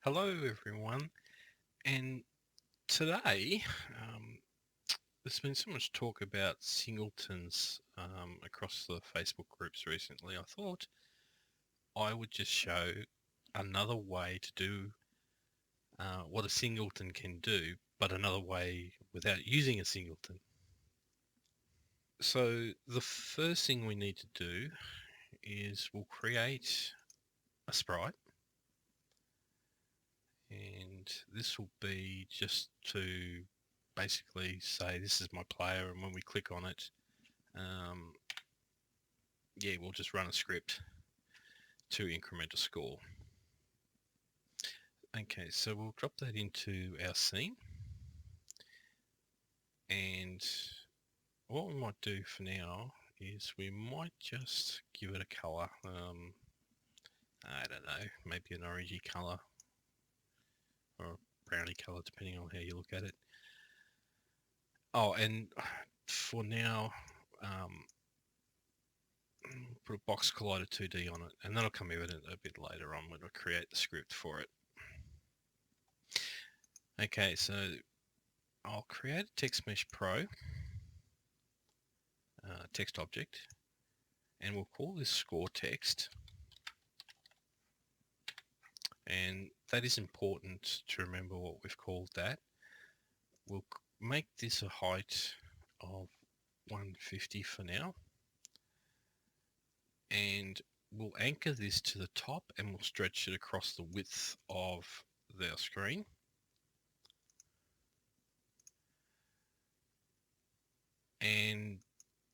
Hello, everyone. And today, there's been so much talk about singletons across the Facebook groups recently. I thought I would just show another way to do what a singleton can do, but another way without using a singleton. So the first thing we need to do is we'll create a sprite. And this will be just to basically say this is my player, and when we click on it, we'll just run a script to increment a score. Okay, so we'll drop that into our scene, and what we might do for now is we might just give it a colour. I don't know, maybe an orangey colour or a browny colour, depending on how you look at it. Oh, and for now, put a box collider 2D on it, and that'll come evident a bit later on when I create the script for it. Okay, so I'll create a text mesh pro text object, and we'll call this score text. And that is important to remember what we've called that. We'll make this a height of 150 for now, and we'll anchor this to the top, and we'll stretch it across the width of our screen. And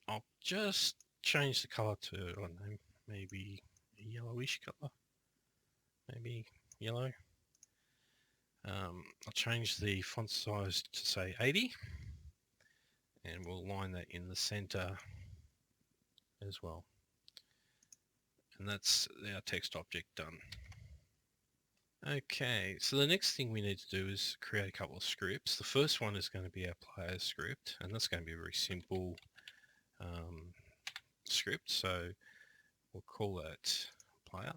I'll just change the color to, I don't know, maybe a yellowish color, maybe yellow. I'll change the font size to say 80, and we'll line that in the center as well. And that's our text object done. Okay, so the next thing we need to do is create a couple of scripts. The first one is going to be our player script, and that's going to be a very simple script. So we'll call that player,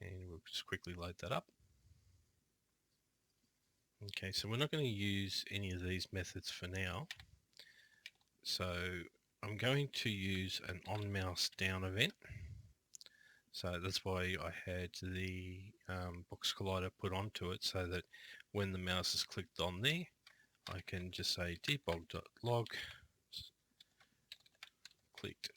and we'll just quickly load that up. Okay, so we're not going to use any of these methods for now. So I'm going to use an on mouse down event. So that's why I had the box collider put onto it, so that when the mouse is clicked on there, I can just say debug.log clicked.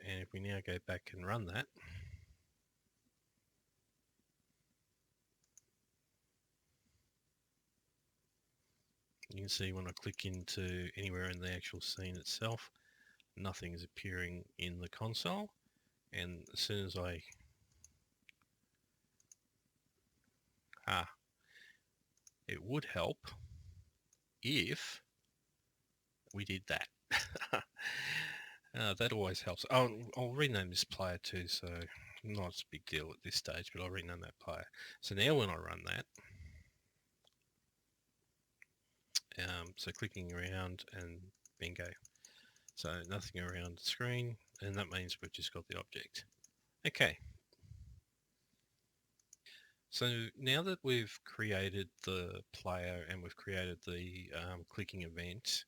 And if we now go back and run that, you can see when I click into anywhere in the actual scene itself, nothing is appearing in the console. And as soon as it would help if we did that. That always helps. I'll rename this player too, so not a big deal at this stage, but I'll rename that player. So now when I run that, so clicking around and bingo. So nothing around the screen, and that means we've just got the object. Okay. So now that we've created the player and we've created the clicking event,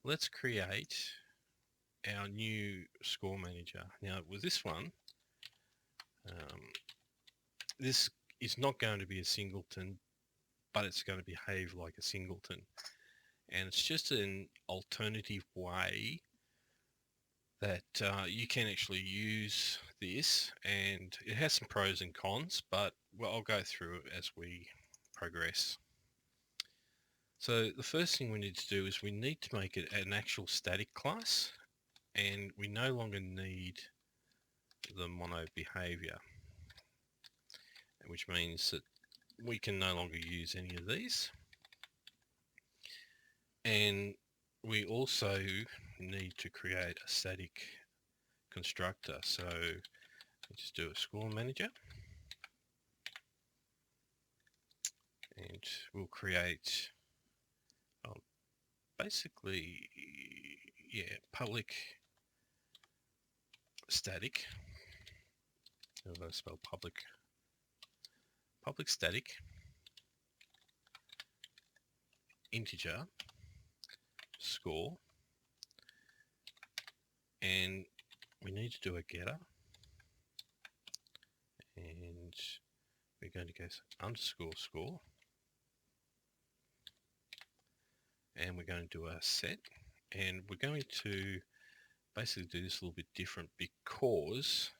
let's create our new score manager. Now with this one, this is not going to be a singleton, but it's going to behave like a singleton. And it's just an alternative way that you can actually use this, and it has some pros and cons, but I'll go through it as we progress. So the first thing we need to do is we need to make it an actual static class, and we no longer need the mono behavior, which means that we can no longer use any of these. And we also need to create a static constructor. So we just do a score manager, and we'll create basically, public static. If I spell public static integer score, and we need to do a getter, and we're going to go underscore score, and we're going to do a set, and we're going to basically do this a little bit different because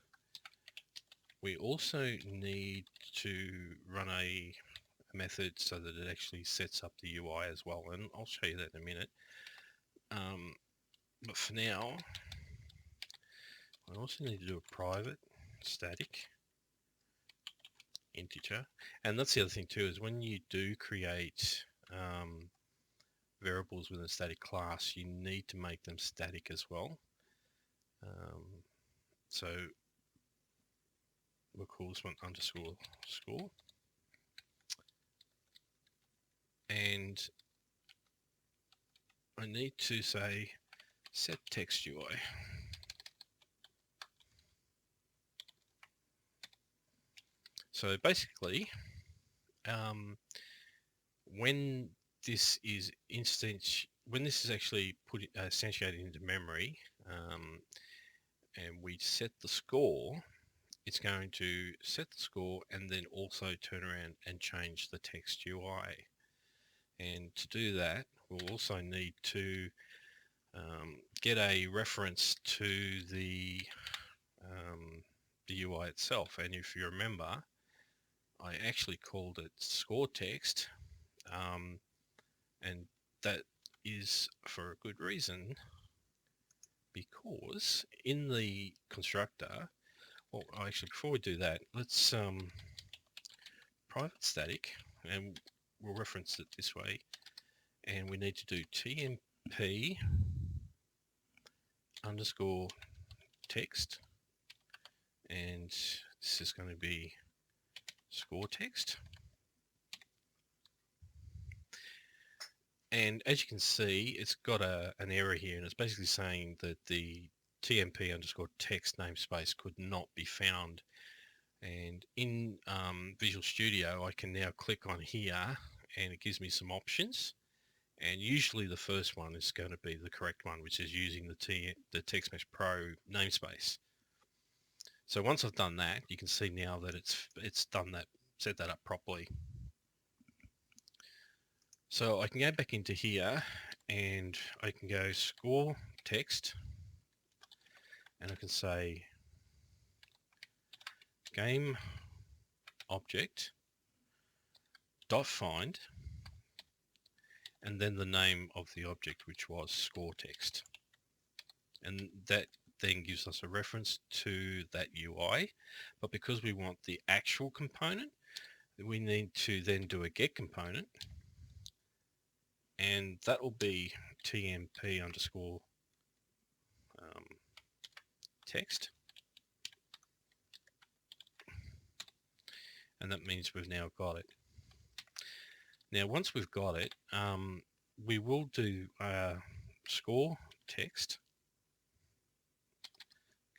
we also need to run a method so that it actually sets up the UI as well, and I'll show you that in a minute. But for now, I also need to do a private static integer, and that's the other thing too, is when you do create variables within a static class, you need to make them static as well. So we'll call this one underscore score, and I need to say set text UI. So basically, when this is actually put instantiated into memory, and we set the score, it's going to set the score and then also turn around and change the text UI. And to do that, we'll also need to get a reference to the UI itself. And if you remember, I actually called it score text, and that is for a good reason, because in the constructor, well, actually before we do that, let's private static, and we'll reference it this way, and we need to do tmp underscore text, and this is going to be score text. And as you can see, it's got an error here, and it's basically saying that the tmp underscore text namespace could not be found. And in Visual Studio, I can now click on here, and it gives me some options. And usually the first one is going to be the correct one, which is using the TextMesh Pro namespace. So once I've done that, you can see now that it's done that, set that up properly. So I can go back into here, and I can go score text, and I can say game object dot find, and then the name of the object, which was score text, and that then gives us a reference to that UI. But because we want the actual component, we need to then do a get component, and that will be tmp underscore text, and that means we've now got it. Now once we've got it, we will do score text,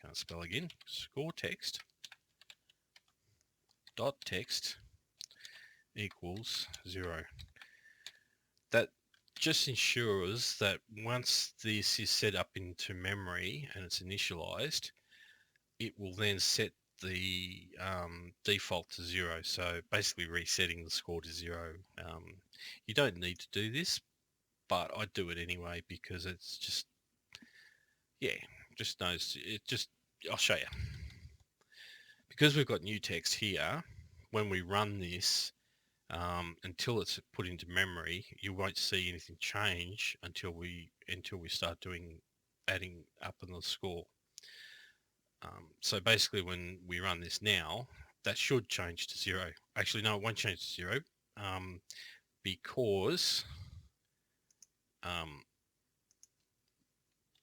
can't spell again, score text dot text equals 0. That just ensures that once this is set up into memory and it's initialized, it will then set the default to 0. So basically resetting the score to 0. You don't need to do this, but I do it anyway because it's just, yeah, just knows it. Just, I'll show you. Because we've got new text here, when we run this, until it's put into memory, you won't see anything change until we start adding up in the score. So basically, when we run this now, that should change to 0. Actually, no, it won't change to 0, because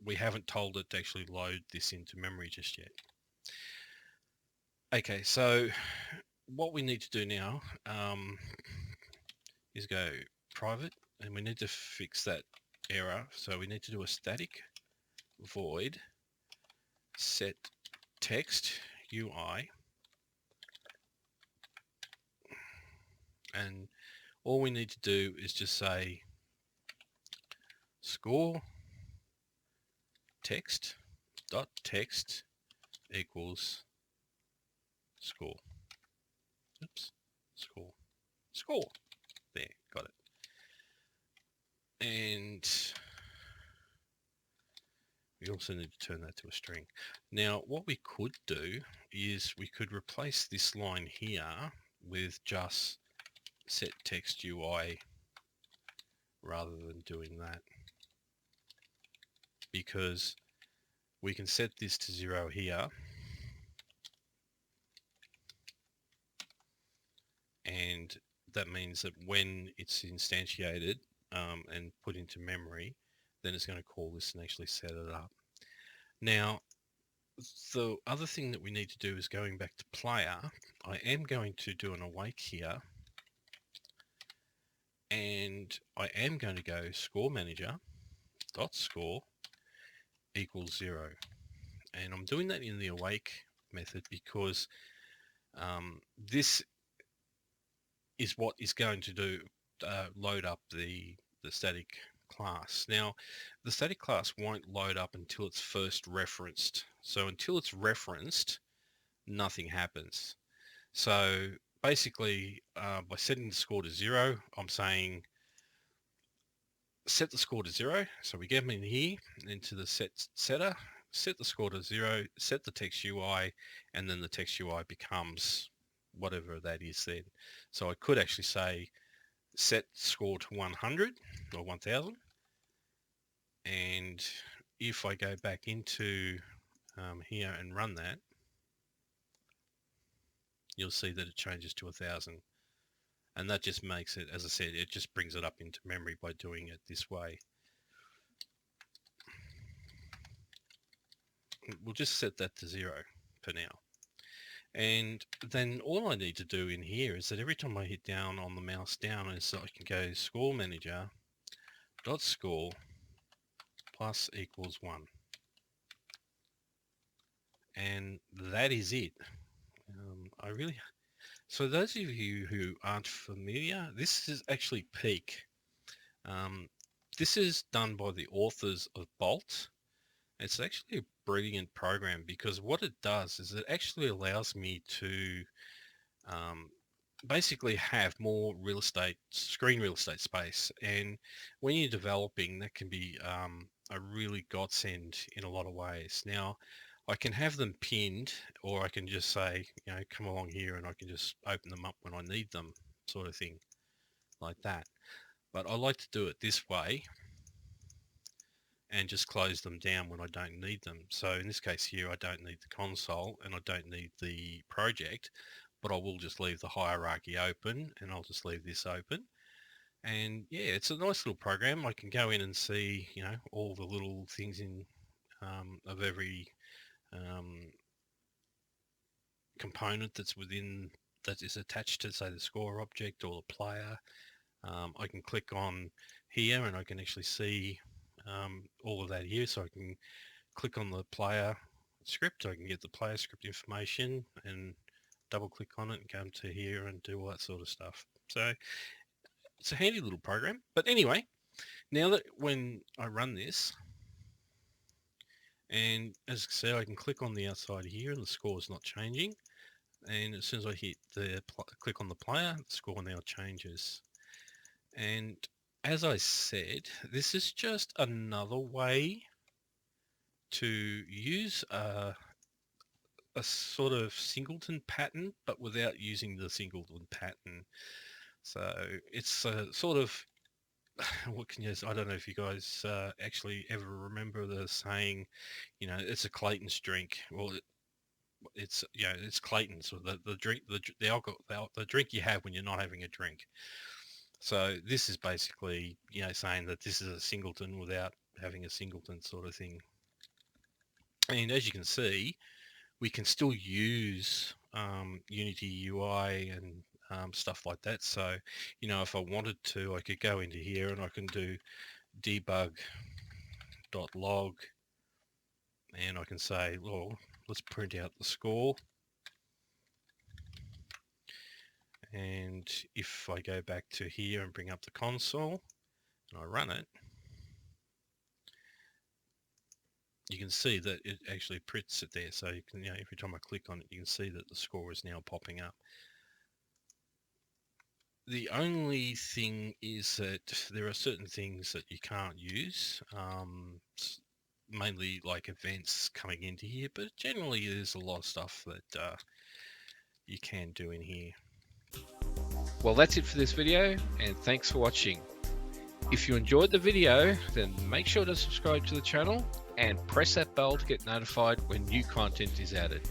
we haven't told it to actually load this into memory just yet. Okay, so what we need to do now is go private, and we need to fix that error. So we need to do a static void set text UI, and all we need to do is just say score text dot text equals score. Oops, score. There, got it. And we also need to turn that to a string. Now, what we could do is we could replace this line here with just set text UI rather than doing that, because we can set this to 0 here, and that means that when it's instantiated and put into memory, then it's going to call this and actually set it up. Now, the other thing that we need to do is going back to player. I am going to do an awake here, and I am going to go score manager dot score equals 0, and I'm doing that in the awake method because this is what is going to do load up the static class. Now, the static class won't load up until it's first referenced. So until it's referenced, nothing happens. So basically, by setting the score to 0, I'm saying set the score to 0. So we get them in here into the setter, set the score to 0, set the text UI, and then the text UI becomes whatever that is then. So I could actually say set score to 100 or 1000. And if I go back into here and run that, you'll see that it changes to 1000. And that just makes it, as I said, it just brings it up into memory by doing it this way. We'll just set that to 0 for now. And then all I need to do in here is that every time I hit down on the mouse down, is I can go score manager dot score plus equals 1. And that is it. So those of you who aren't familiar, this is actually Peak. This is done by the authors of Bolt. It's actually a brilliant program because what it does is it actually allows me to basically have more screen real estate space. And when you're developing, that can be a really godsend in a lot of ways. Now, I can have them pinned, or I can just say, come along here and I can just open them up when I need them, sort of thing, like that. But I like to do it this way and just close them down when I don't need them. So in this case here, I don't need the console and I don't need the project, but I will just leave the hierarchy open, and I'll just leave this open. And yeah, it's a nice little program. I can go in and see, all the little things in of every component that is attached to, say, the score object or the player. I can click on here and I can actually see all of that here. So I can click on the player script. I can get the player script information and double click on it and come to here and do all that sort of stuff. So it's a handy little program. But anyway, now that when I run this, and as I said, I can click on the outside here and the score is not changing. And as soon as I hit click on the player, the score now changes. And as I said, this is just another way to use a sort of Singleton pattern, but without using the Singleton pattern. So it's a sort of, what can you say? I don't know if you guys actually ever remember the saying, it's a Clayton's drink. Well, it's it's Clayton's, or the drink, the alcohol, the drink you have when you're not having a drink. So this is basically saying that this is a Singleton without having a Singleton, sort of thing. And as you can see, we can still use Unity UI and stuff like that. So if I wanted to, I could go into here and I can do debug.log And I can say, well, let's print out the score. And if I go back to here and bring up the console and I run it, you can see that it actually prints it there. So you can, every time I click on it, you can see that the score is now popping up. The only thing is that there are certain things that you can't use, mainly like events coming into here, but generally there's a lot of stuff that you can do in here. Well, that's it for this video, and thanks for watching. If you enjoyed the video, then make sure to subscribe to the channel and press that bell to get notified when new content is added.